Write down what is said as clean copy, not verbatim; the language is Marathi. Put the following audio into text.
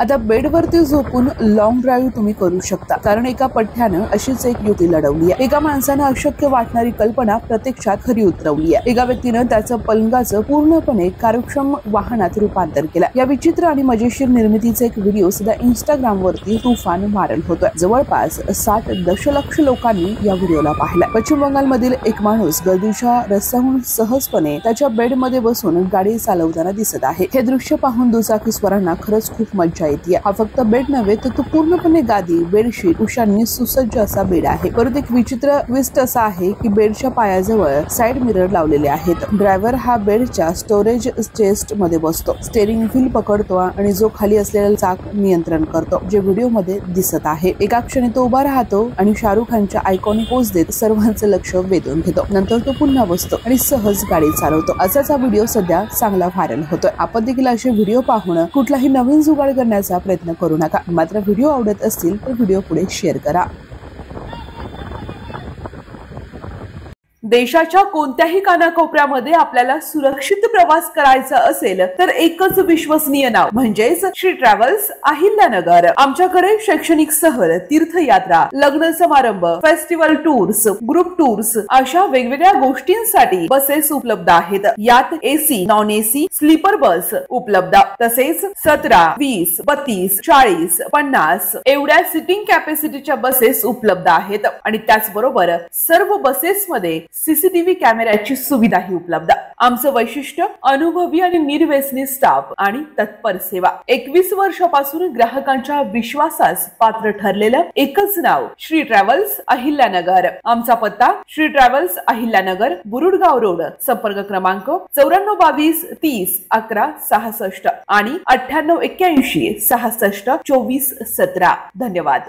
आता बेडवरती झोपून लॉंग ड्राईव्ह तुम्ही करू शकता, कारण एका पठ्ठ्यानं अशीच एक युती लढवली आहे। एका माणसानं अशक्य वाटणारी कल्पना प्रत्यक्षात खरी उतरवली आहे। एका व्यक्तीनं त्याचं पलंगाचं पूर्णपणे कार्यक्षम वाहनात रूपांतर केलं। या विचित्र आणि मजेशीर निर्मितीचा एक व्हिडिओ सध्या इंस्टाग्राम वरती तुफान व्हायरल होतोय। जवळपास 60 दशलक्ष लोकांनी या व्हिडिओला पाहिला। पश्चिम बंगालमधील एक माणूस गर्दीच्या रस्त्याहून सहजपणे त्याच्या बेडमध्ये बसून गाडी चालवताना दिसत आहे। हे दृश्य पाहून दुचाकीस्वारांना खरंच खूप मजा येते। हा फक्त बेड नव्हे तर तो पूर्णपणे गादी, बेडशीट, उशांनी सुसज्ज असा बेड आहे। परत एक विचित्र ट्विस्ट असा आहे की बेडच्या पायाजवळ साइड मिरर लावलेले आहेत। ड्रायव्हर हा बेडच्या स्टोरेज चेस्ट मध्ये बसतो, स्टेअरिंग व्हील पकडतो आणि जो खाली असलेला चाक नियंत्रण करतो, जे व्हिडिओ मध्ये दिसत आहे। एका क्षणी तो उभा राहतो आणि शाहरुख खानच्या आयकॉनिक पोज देत सर्वांचं लक्ष वेधून घेतो। नंतर तो पुन्हा बसतो आणि सहज गाडी चालवतो। असाच हा व्हिडिओ सध्या चांगला व्हायरल होतोय। आपण देखील असे व्हिडिओ पाहून कुठलाही नवीन जुगाड करण्याचा प्रयत्न करू नका। मात्र व्हिडिओ आवडत असतील तर व्हिडिओ पुढे शेअर करा। देशाच्या कोणत्याही कानाकोपऱ्यामध्ये आपल्याला सुरक्षित प्रवास करायचा असेल तर एकच विश्वसनीय नाव म्हणजेच श्री ट्रॅव्हल्स अहिल्यानगर। आमच्याकडे शैक्षणिक सहल, तीर्थयात्रा, लग्न समारंभ, फेस्टिवल टूर्स, ग्रुप टूर्स अशा वेगवेगळ्या गोष्टींसाठी बसेस उपलब्ध आहेत। यात AC, non AC, sleeper bus उपलब्ध, तसेच 17, 20, 32, 40, 50 एवढ्या सिटिंग कॅपॅसिटीच्या बसेस उपलब्ध आहेत आणि त्याचबरोबर सर्व बसेस मध्ये सीसीटीव्ही कॅमेऱ्याची सुविधाही उपलब्ध। आमचं वैशिष्ट्य अनुभवी आणि निर्व्यसनी स्टाफ आणि तत्पर सेवा। 21 वर्षापासून ग्राहकांच्या विश्वासास पात्र ठरलेलं एकच नाव श्री ट्रॅव्हल्स अहिल्यानगर। आमचा पत्ता श्री ट्रॅव्हल्स अहिल्यानगर, बुरुडगाव रोड, संपर्क क्रमांक 9422 30 11 66 आणि 9881 66 24 17। धन्यवाद।